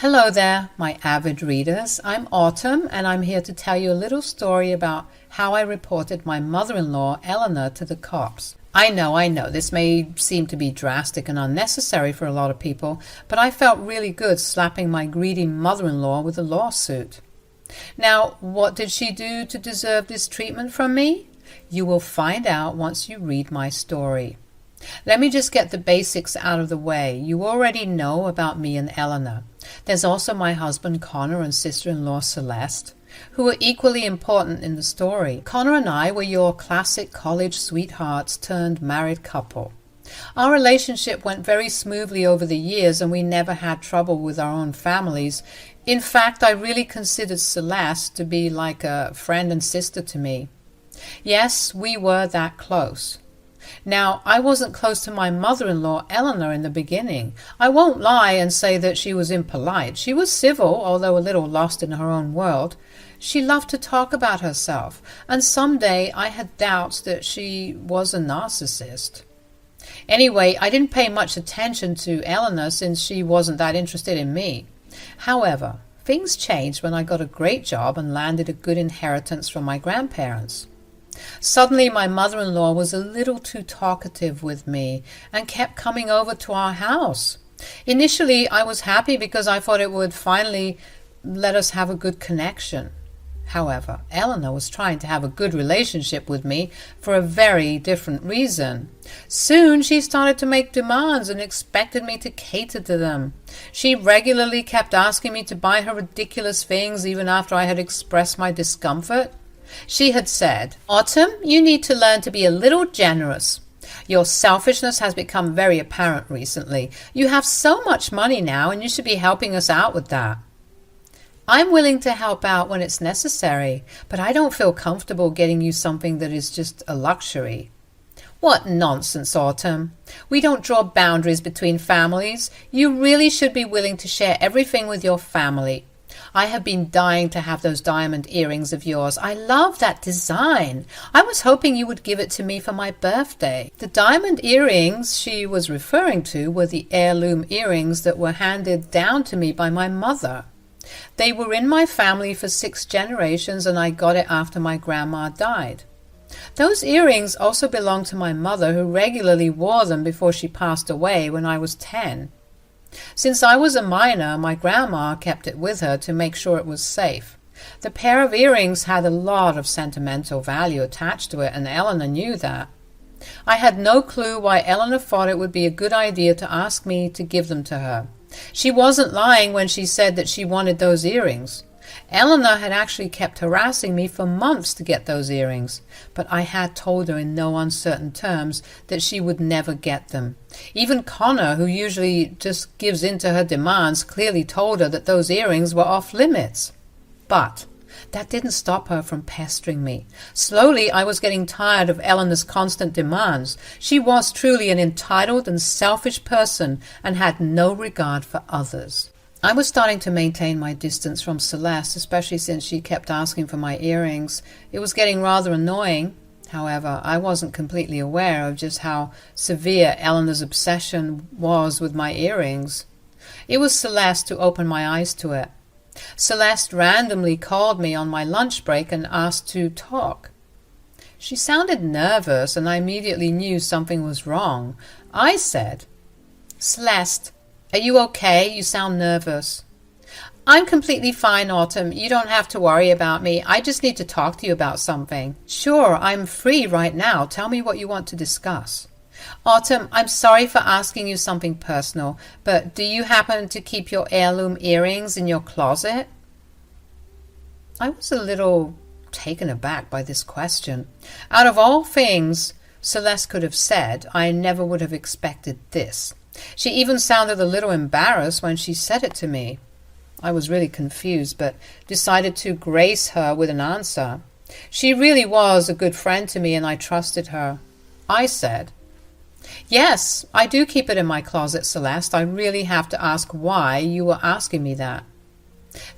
Hello there, my avid readers. I'm Autumn, and I'm here to tell you a little story about how I reported my mother-in-law, Elena, to the cops. I know, this may seem to be drastic and unnecessary for a lot of people, but I felt really good slapping my greedy mother-in-law with a lawsuit. Now, what did she do to deserve this treatment from me? You will find out once you read my story. Let me just get the basics out of the way. You already know about me and Elena. There's also my husband Connor and sister-in-law Celeste, who are equally important in the story. Connor and I were your classic college sweethearts turned married couple. Our relationship went very smoothly over the years, and we never had trouble with our own families. In fact, I really considered Celeste to be like a friend and sister to me. Yes, we were that close. Now, I wasn't close to my mother-in-law, Elena, in the beginning. I won't lie and say that she was impolite. She was civil, although a little lost in her own world. She loved to talk about herself, and someday I had doubts that she was a narcissist. Anyway, I didn't pay much attention to Elena since she wasn't that interested in me. However, things changed when I got a great job and landed a good inheritance from my grandparents. Suddenly my mother-in-law was a little too talkative with me and kept coming over to our house. Initially I was happy because I thought it would finally let us have a good connection. However, Elena was trying to have a good relationship with me for a very different reason. Soon she started to make demands and expected me to cater to them. She regularly kept asking me to buy her ridiculous things even after I had expressed my discomfort. She had said, "Autumn, you need to learn to be a little generous. Your selfishness has become very apparent recently. You have so much money now, and you should be helping us out with that." I'm willing to help out when it's necessary, but I don't feel comfortable getting you something that is just a luxury. What nonsense, Autumn. We don't draw boundaries between families. You really should be willing to share everything with your family. I have been dying to have those diamond earrings of yours. I love that design. I was hoping you would give it to me for my birthday. The diamond earrings she was referring to were the heirloom earrings that were handed down to me by my mother. They were in my family for 6 generations, and I got it after my grandma died. Those earrings also belonged to my mother, who regularly wore them before she passed away when I was 10. Since I was a minor, my grandma kept it with her to make sure it was safe. The pair of earrings had a lot of sentimental value attached to it, and Elena knew that. I had no clue why Elena thought it would be a good idea to ask me to give them to her. She wasn't lying when she said that she wanted those earrings. Elena had actually kept harassing me for months to get those earrings, but I had told her in no uncertain terms that she would never get them. Even Connor, who usually just gives in to her demands, clearly told her that those earrings were off limits. But that didn't stop her from pestering me. Slowly I was getting tired of Elena's constant demands. She was truly an entitled and selfish person and had no regard for others. I was starting to maintain my distance from Celeste, especially since she kept asking for my earrings. It was getting rather annoying. However, I wasn't completely aware of just how severe Elena's obsession was with my earrings. It was Celeste who opened my eyes to it. Celeste randomly called me on my lunch break and asked to talk. She sounded nervous, and I immediately knew something was wrong. I said, "Celeste, are you okay? You sound nervous." "I'm completely fine, Autumn. You don't have to worry about me. I just need to talk to you about something." "Sure, I'm free right now. Tell me what you want to discuss." "Autumn, I'm sorry for asking you something personal, but do you happen to keep your heirloom earrings in your closet?" I was a little taken aback by this question. Out of all things Celeste could have said, I never would have expected this. She even sounded a little embarrassed when she said it to me. I was really confused, but decided to grace her with an answer. She really was a good friend to me, and I trusted her. I said, "Yes, I do keep it in my closet, Celeste. I really have to ask why you were asking me that."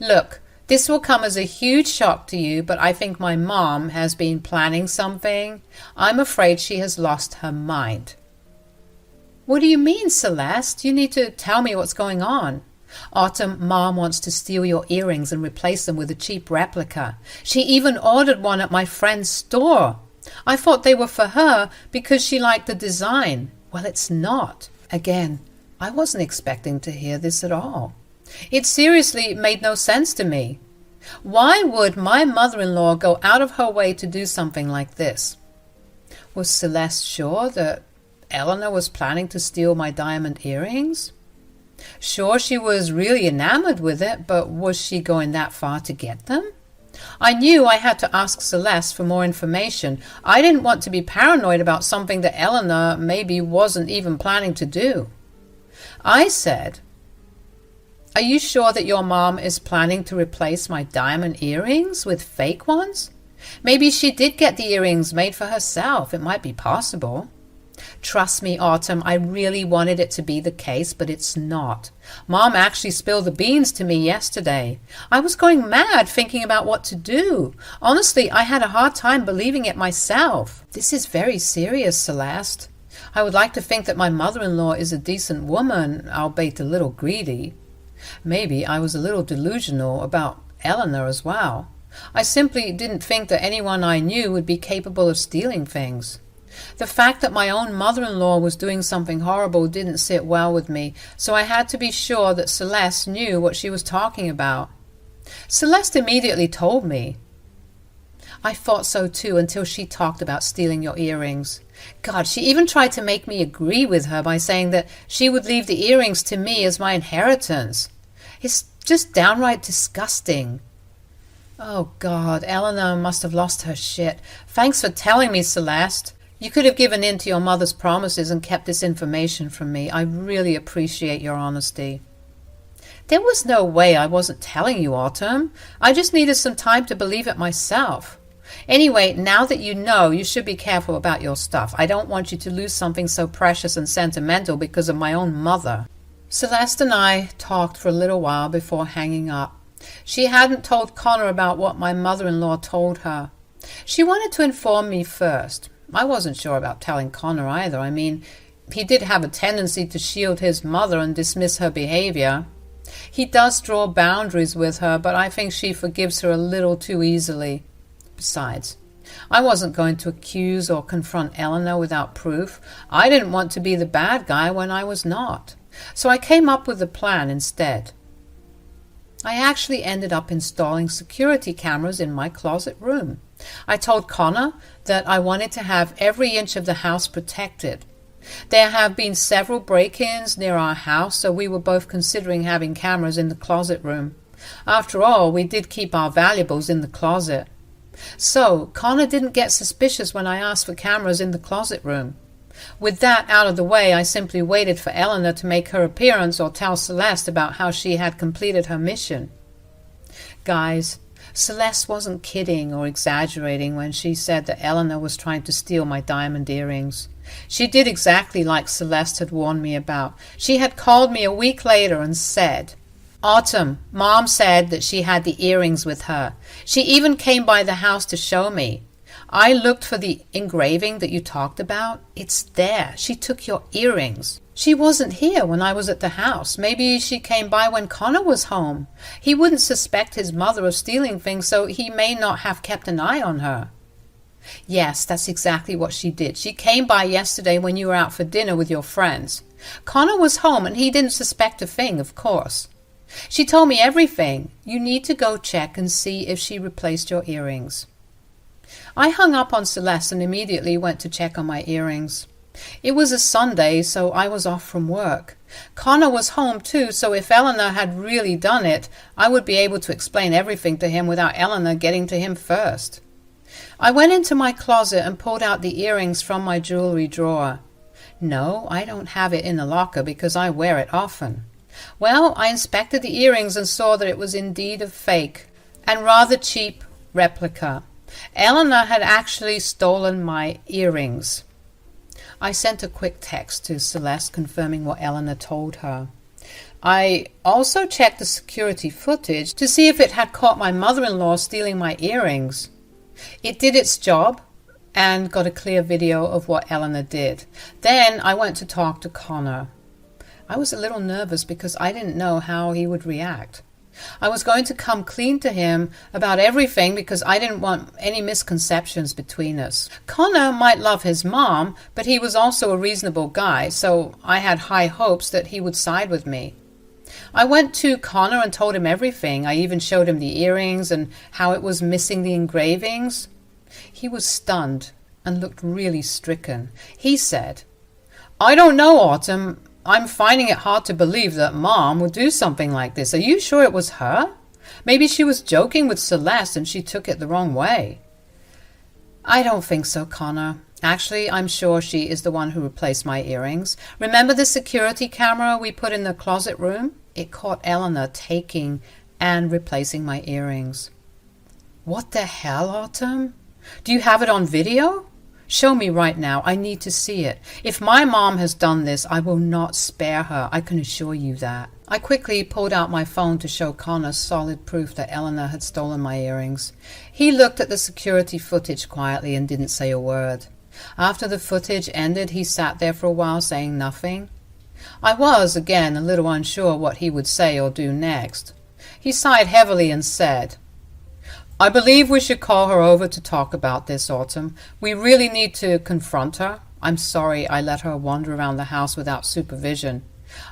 "Look, this will come as a huge shock to you, but I think my mom has been planning something. I'm afraid she has lost her mind." "What do you mean, Celeste? You need to tell me what's going on." Autumn, Mom wants to steal your earrings and replace them with a cheap replica. She even ordered one at my friend's store. I thought they were for her because she liked the design. Well, it's not. Again, I wasn't expecting to hear this at all. It seriously made no sense to me. Why would my mother-in-law go out of her way to do something like this? Was Celeste sure that Elena was planning to steal my diamond earrings? Sure, she was really enamored with it, but was she going that far to get them? I knew I had to ask Celeste for more information. I didn't want to be paranoid about something that Elena maybe wasn't even planning to do. I said, "Are you sure that your mom is planning to replace my diamond earrings with fake ones? Maybe she did get the earrings made for herself. It might be possible." Trust me, Autumn, I really wanted it to be the case, but it's not. Mom actually spilled the beans to me yesterday. I was going mad thinking about what to do. Honestly, I had a hard time believing it myself. This is very serious, Celeste. I would like to think that my mother-in-law is a decent woman, albeit a little greedy. Maybe I was a little delusional about Elena as well. I simply didn't think that anyone I knew would be capable of stealing things. The fact that my own mother-in-law was doing something horrible didn't sit well with me, so I had to be sure that Celeste knew what she was talking about. Celeste immediately told me. I thought so too until she talked about stealing your earrings. God, she even tried to make me agree with her by saying that she would leave the earrings to me as my inheritance. It's just downright disgusting. Oh God, Elena must have lost her shit. Thanks for telling me, Celeste. You could have given in to your mother's promises and kept this information from me. I really appreciate your honesty. There was no way I wasn't telling you, Autumn. I just needed some time to believe it myself. Anyway, now that you know, you should be careful about your stuff. I don't want you to lose something so precious and sentimental because of my own mother. Celeste and I talked for a little while before hanging up. She hadn't told Connor about what my mother-in-law told her. She wanted to inform me first. I wasn't sure about telling Connor either. I mean, he did have a tendency to shield his mother and dismiss her behavior. He does draw boundaries with her, but I think she forgives her a little too easily. Besides, I wasn't going to accuse or confront Elena without proof. I didn't want to be the bad guy when I was not. So I came up with a plan instead. I actually ended up installing security cameras in my closet room. I told Connor that I wanted to have every inch of the house protected. There have been several break-ins near our house, so we were both considering having cameras in the closet room. After all, we did keep our valuables in the closet. So Connor didn't get suspicious when I asked for cameras in the closet room. With that out of the way, I simply waited for Elena to make her appearance or tell Celeste about how she had completed her mission. Guys, Celeste wasn't kidding or exaggerating when she said that Elena was trying to steal my diamond earrings. She did exactly like Celeste had warned me about. She had called me a week later and said, "Autumn, Mom said that she had the earrings with her. She even came by the house to show me. I looked for the engraving that you talked about. It's there. She took your earrings. She wasn't here when I was at the house. Maybe she came by when Connor was home. He wouldn't suspect his mother of stealing things, so he may not have kept an eye on her." Yes, that's exactly what she did. She came by yesterday when you were out for dinner with your friends. Connor was home and he didn't suspect a thing, of course. She told me everything. You need to go check and see if she replaced your earrings. I hung up on Celeste and immediately went to check on my earrings. It was a Sunday, so I was off from work. Connor was home too, so if Elena had really done it, I would be able to explain everything to him without Elena getting to him first. I went into my closet and pulled out the earrings from my jewelry drawer. No, I don't have it in the locker because I wear it often. Well, I inspected the earrings and saw that it was indeed a fake and rather cheap replica. Elena had actually stolen my earrings. I sent a quick text to Celeste confirming what Elena told her. I also checked the security footage to see if it had caught my mother-in-law stealing my earrings. It did its job and got a clear video of what Elena did. Then I went to talk to Connor. I was a little nervous because I didn't know how he would react. I was going to come clean to him about everything because I didn't want any misconceptions between us. Connor might love his mom, but he was also a reasonable guy, so I had high hopes that he would side with me. I went to Connor and told him everything. I even showed him the earrings and how it was missing the engravings. He was stunned and looked really stricken. He said, "I don't know, Autumn. I'm finding it hard to believe that Mom would do something like this. Are you sure it was her? Maybe she was joking with Celeste and she took it the wrong way." "I don't think so, Connor. Actually, I'm sure she is the one who replaced my earrings. Remember the security camera we put in the closet room? It caught Elena taking and replacing my earrings." "What the hell, Autumn? Do you have it on video? Show me right now. I need to see it. If my mom has done this, I will not spare her. I can assure you that." I quickly pulled out my phone to show Connor solid proof that Elena had stolen my earrings. He looked at the security footage quietly and didn't say a word. After the footage ended, he sat there for a while saying nothing. I was, again, a little unsure what he would say or do next. He sighed heavily and said, "I believe we should call her over to talk about this, Autumn. We really need to confront her. I'm sorry I let her wander around the house without supervision.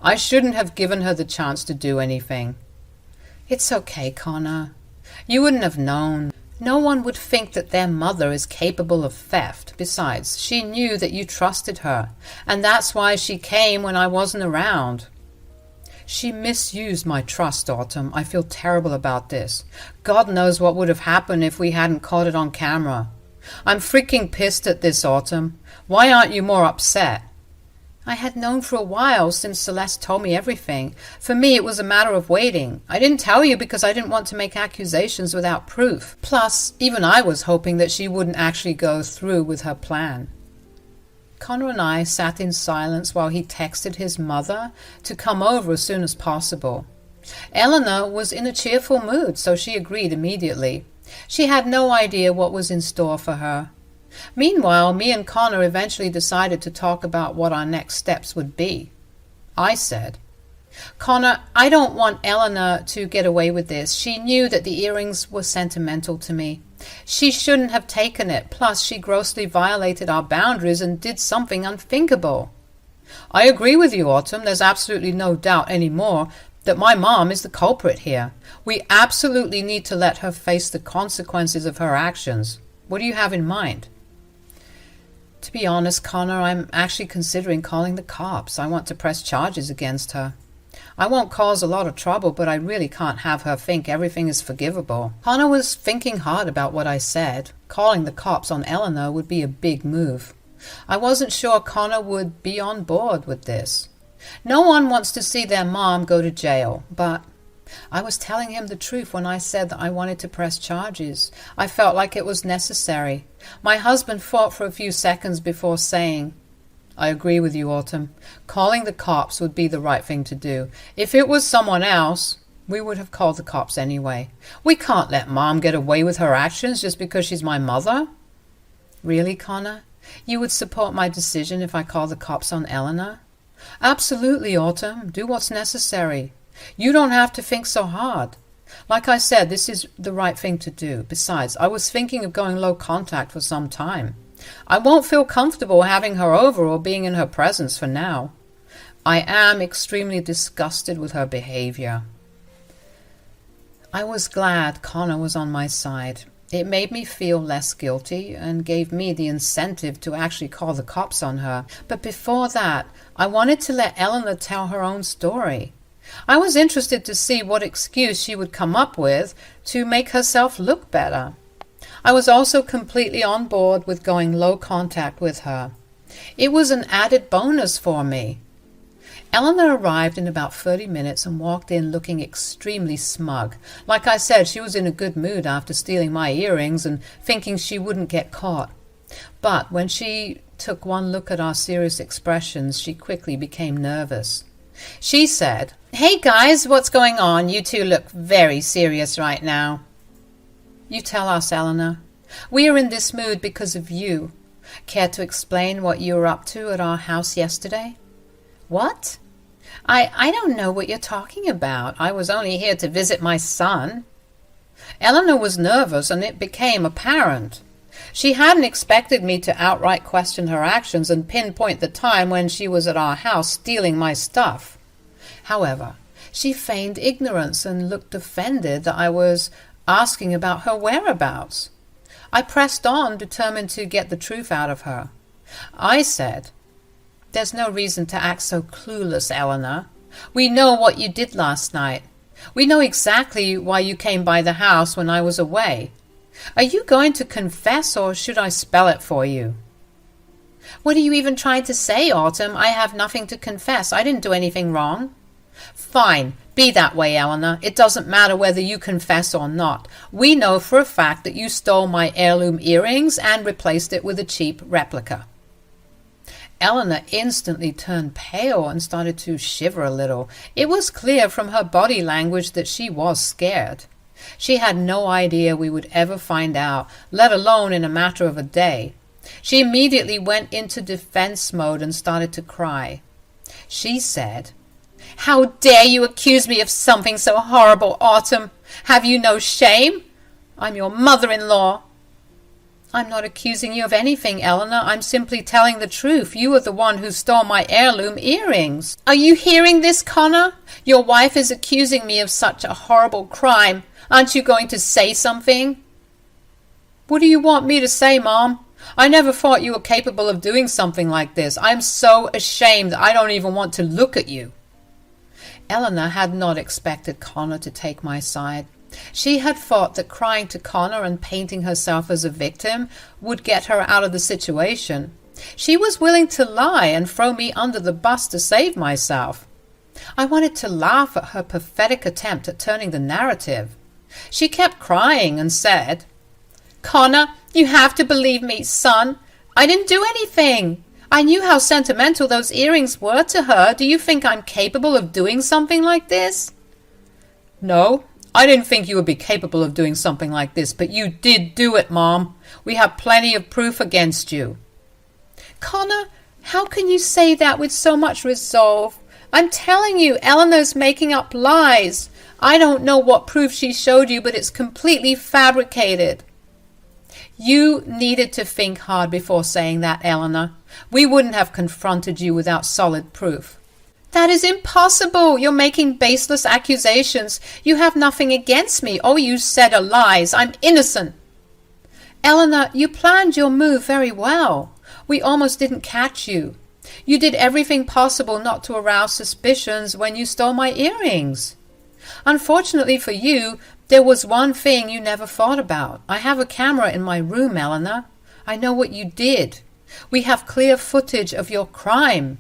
I shouldn't have given her the chance to do anything." "It's okay, Connor. You wouldn't have known. No one would think that their mother is capable of theft. Besides, she knew that you trusted her, and that's why she came when I wasn't around." "She misused my trust, Autumn. I feel terrible about this. God knows what would have happened if we hadn't caught it on camera. I'm freaking pissed at this, Autumn. Why aren't you more upset?" "I had known for a while since Celeste told me everything. For me, it was a matter of waiting. I didn't tell you because I didn't want to make accusations without proof. Plus, even I was hoping that she wouldn't actually go through with her plan." Connor and I sat in silence while he texted his mother to come over as soon as possible. Elena was in a cheerful mood, so she agreed immediately. She had no idea what was in store for her. Meanwhile, me and Connor eventually decided to talk about what our next steps would be. I said, "Connor, I don't want Elena to get away with this. She knew that the earrings were sentimental to me. She shouldn't have taken it. Plus, she grossly violated our boundaries and did something unthinkable." "I agree with you, Autumn. There's absolutely no doubt anymore that my mom is the culprit here. We absolutely need to let her face the consequences of her actions. What do you have in mind?" "To be honest, Connor, I'm actually considering calling the cops. I want to press charges against her. I won't cause a lot of trouble, but I really can't have her think everything is forgivable." Connor was thinking hard about what I said. Calling the cops on Elena would be a big move. I wasn't sure Connor would be on board with this. No one wants to see their mom go to jail, but I was telling him the truth when I said that I wanted to press charges. I felt like it was necessary. My husband thought for a few seconds before saying, "I agree with you, Autumn. Calling the cops would be the right thing to do. If it was someone else, we would have called the cops anyway. We can't let Mom get away with her actions just because she's my mother." "Really, Connor? You would support my decision if I call the cops on Elena?" "Absolutely, Autumn. Do what's necessary. You don't have to think so hard. Like I said, this is the right thing to do. Besides, I was thinking of going low contact for some time. I won't feel comfortable having her over or being in her presence for now. I am extremely disgusted with her behavior." I was glad Connor was on my side. It made me feel less guilty and gave me the incentive to actually call the cops on her. But before that, I wanted to let Elena tell her own story. I was interested to see what excuse she would come up with to make herself look better. I was also completely on board with going low contact with her. It was an added bonus for me. Elena arrived in about 30 minutes and walked in looking extremely smug. Like I said, she was in a good mood after stealing my earrings and thinking she wouldn't get caught. But when she took one look at our serious expressions, she quickly became nervous. She said, "Hey guys, what's going on? You two look very serious right now." "You tell us, Elena. We are in this mood because of you. Care to explain what you were up to at our house yesterday?" "What?" I don't know what you're talking about. I was only here to visit my son. Eleanor was nervous, and it became apparent. She hadn't expected me to outright question her actions and pinpoint the time when she was at our house stealing my stuff. However, she feigned ignorance and looked offended that I was asking about her whereabouts. I pressed on, determined to get the truth out of her. I said, "There's no reason to act so clueless, Eleanor. We know what you did last night. We know exactly why you came by the house when I was away. Are you going to confess, or should I spell it for you?" "What are you even trying to say, Autumn? I have nothing to confess. I didn't do anything wrong." "Fine. Be that way, Eleanor. It doesn't matter whether you confess or not. We know for a fact that you stole my heirloom earrings and replaced it with a cheap replica." Eleanor instantly turned pale and started to shiver a little. It was clear from her body language that she was scared. She had no idea we would ever find out, let alone in a matter of a day. She immediately went into defense mode and started to cry. She said, "How dare you accuse me of something so horrible, Autumn? Have you no shame? I'm your mother-in-law." "I'm not accusing you of anything, Eleanor. I'm simply telling the truth. You are the one who stole my heirloom earrings." "Are you hearing this, Connor? Your wife is accusing me of such a horrible crime. Aren't you going to say something?" "What do you want me to say, Mom? I never thought you were capable of doing something like this. I'm so ashamed that I don't even want to look at you." Eleanor had not expected Connor to take my side. She had thought that crying to Connor and painting herself as a victim would get her out of the situation. She was willing to lie and throw me under the bus to save myself. I wanted to laugh at her pathetic attempt at turning the narrative. She kept crying and said, "Connor, you have to believe me, son. I didn't do anything. I knew how sentimental those earrings were to her. Do you think I'm capable of doing something like this?" "No, I didn't think you would be capable of doing something like this, but you did do it, Mom. We have plenty of proof against you." "Connor, how can you say that with so much resolve? I'm telling you, Eleanor's making up lies. I don't know what proof she showed you, but it's completely fabricated." "You needed to think hard before saying that, Eleanor. We wouldn't have confronted you without solid proof." "That is impossible. You're making baseless accusations. You have nothing against me. All you said are lies. I'm innocent." "Eleanor, you planned your move very well. We almost didn't catch you. You did everything possible not to arouse suspicions when you stole my earrings. Unfortunately for you, there was one thing you never thought about. I have a camera in my room, Eleanor. I know what you did. We have clear footage of your crime."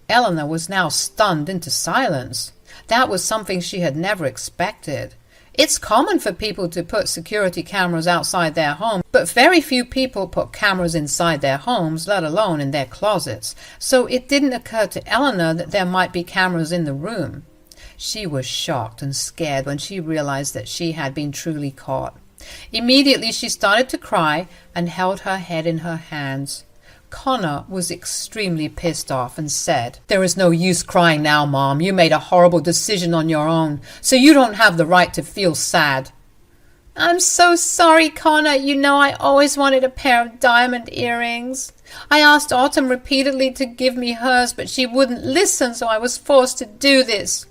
Eleanor was now stunned into silence. That was something she had never expected. It's common for people to put security cameras outside their home, but very few people put cameras inside their homes, let alone in their closets. So it didn't occur to Eleanor that there might be cameras in the room. She was shocked and scared when she realized that she had been truly caught. Immediately she started to cry and held her head in her hands. Connor was extremely pissed off and said, "There is no use crying now, Mom. You made a horrible decision on your own, so you don't have the right to feel sad." "I'm so sorry, Connor. You know I always wanted a pair of diamond earrings. I asked Autumn repeatedly to give me hers, but she wouldn't listen, so I was forced to do this."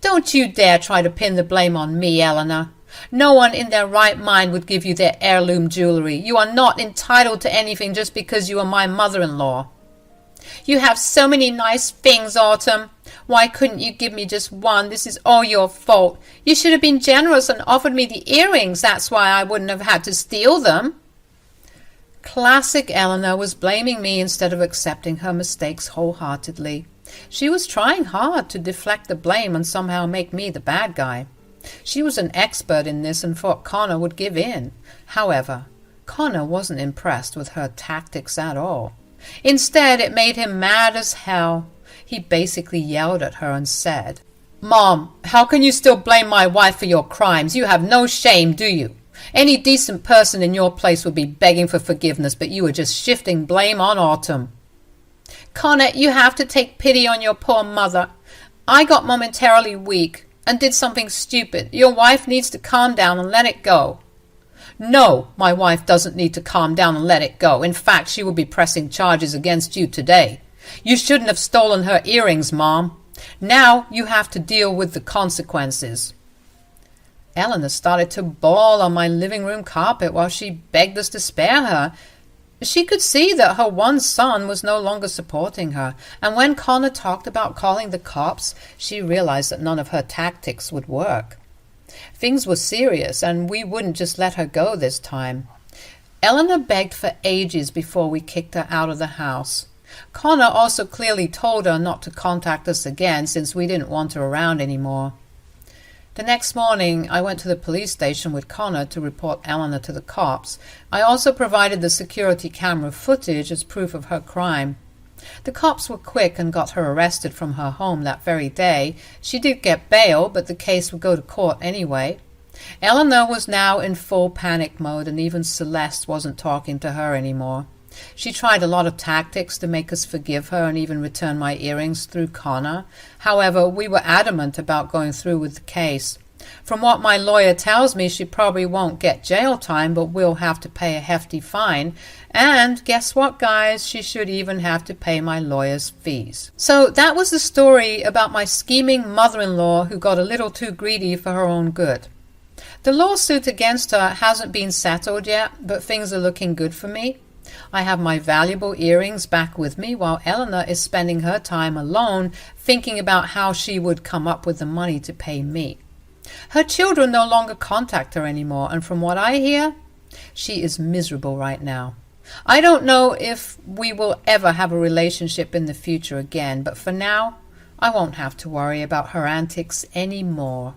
"Don't you dare try to pin the blame on me, Eleanor. No one in their right mind would give you their heirloom jewelry. You are not entitled to anything just because you are my mother-in-law." "You have so many nice things, Autumn. Why couldn't you give me just one? This is all your fault. You should have been generous and offered me the earrings. That's why I wouldn't have had to steal them." Classic Eleanor was blaming me instead of accepting her mistakes wholeheartedly. She was trying hard to deflect the blame and somehow make me the bad guy. She was an expert in this and thought Connor would give in. However, Connor wasn't impressed with her tactics at all. Instead, it made him mad as hell. He basically yelled at her and said, "Mom, how can you still blame my wife for your crimes? You have no shame, do you? Any decent person in your place would be begging for forgiveness, but you are just shifting blame on Autumn." Connor, you have to take pity on your poor mother. I got momentarily weak and did something stupid. Your wife needs to calm down and let it go. No, my wife doesn't need to calm down and let it go. In fact, she will be pressing charges against you today. You shouldn't have stolen her earrings, Mom. Now you have to deal with the consequences. Elena started to bawl on my living room carpet while she begged us to spare her. She could see that her one son was no longer supporting her, and when Connor talked about calling the cops, she realized that none of her tactics would work. Things were serious, and we wouldn't just let her go this time. Elena begged for ages before we kicked her out of the house. Connor also clearly told her not to contact us again since we didn't want her around anymore. The next morning, I went to the police station with Connor to report Elena to the cops. I also provided the security camera footage as proof of her crime. The cops were quick and got her arrested from her home that very day. She did get bail, but the case would go to court anyway. Elena was now in full panic mode, and even Celeste wasn't talking to her anymore. She tried a lot of tactics to make us forgive her and even return my earrings through Connor. However, we were adamant about going through with the case. From what my lawyer tells me, she probably won't get jail time, but will have to pay a hefty fine. And guess what, guys? She should even have to pay my lawyer's fees. So that was the story about my scheming mother-in-law who got a little too greedy for her own good. The lawsuit against her hasn't been settled yet, but things are looking good for me. I have my valuable earrings back with me while Elena is spending her time alone thinking about how she would come up with the money to pay me. Her children no longer contact her anymore, and from what I hear, she is miserable right now. I don't know if we will ever have a relationship in the future again, but for now, I won't have to worry about her antics anymore.